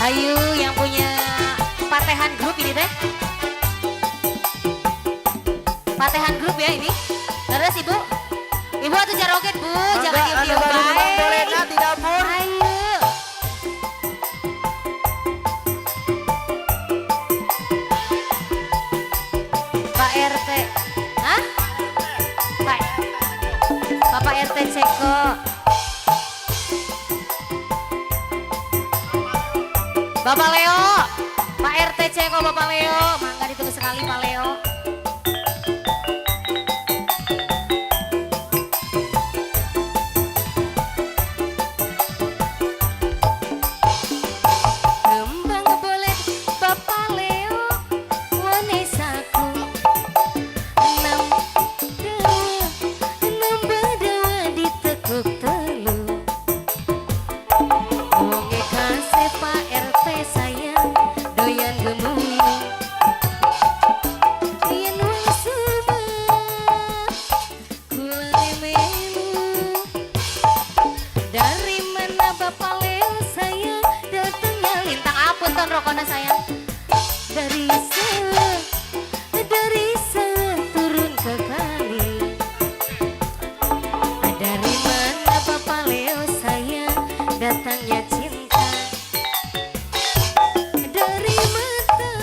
Ayo yang punya Patehan Group ini teh. Patehan Group ya ini. Terus Ibu. Ibu atuh jaroget Bu, jangan diam-diam baik. Bolehna di dapur. Ayo. Pak RT. Hah? Pak. Bapak RT Ceko. Bapak Leo. Pak RT Ceko Bapak Leo. Mangga ditunggu sekali Pak Leo. Dari mana Bapak Leo sayang datangnya lintang apun ton rokona sayang dari turun ke kali. Dari mana Bapak Leo sayang datangnya cinta dari mata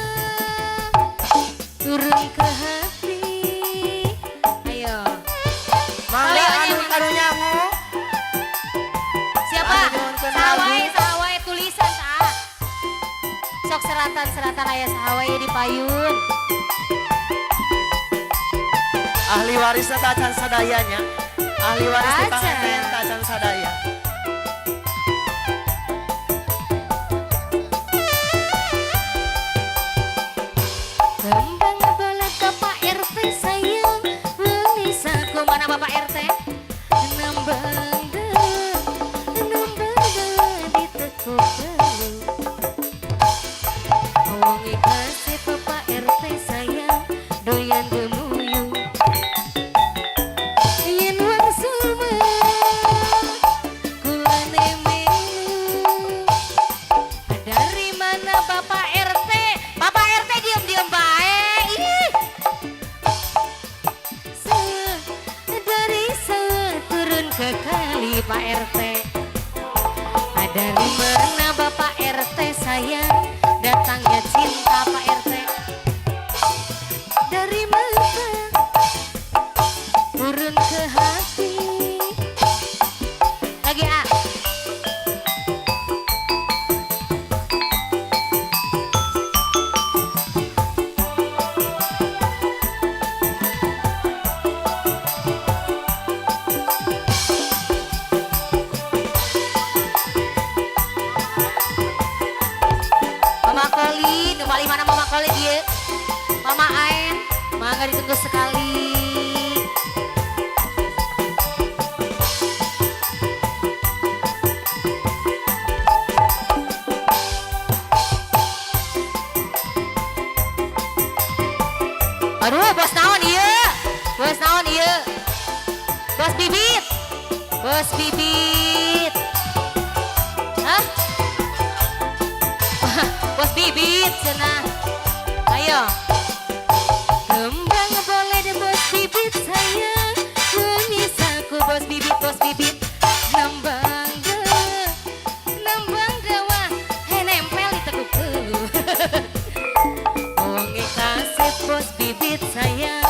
turun ke hati. Ayo Mangga anu karunyamu. Sahawai tulisan tak. Sok seratan aya sahawai di payun. Ahli warisnya tacan sadayanya. Ahli waris di Tacan. panganten tacan sadaya. Kembang boleh Bapak RT sayang menisaku mana Bapak RT? Nambang ditekuk dulu. Wongi kasih Bapak RT sayang doyan gemuyu. Yen wong suma kulane melu. Dari mana Bapak RT? Bapak RT diam-diam baik. Dari turun ke kali Pak RT. Dari mana Bapak RT sayang datangnya cinta Pak RT. Dari mana turun ke hati. Lagi A. Mama Koli, kembali mana Mama Koli dia? Mama Ain, mangga ditunggu sekali. Aduh, bos naon ieu? Bos naon ieu? Bos Bibit. Bos Bibit. Hah? Bos Bibit cenah. Ayo. Kembang boleh deh Bos Bibit sayang. Menyisaku Bos Bibit. Nambang dewa. He nempel di tekuk telu. Wongi kasih Bos Bibit sayang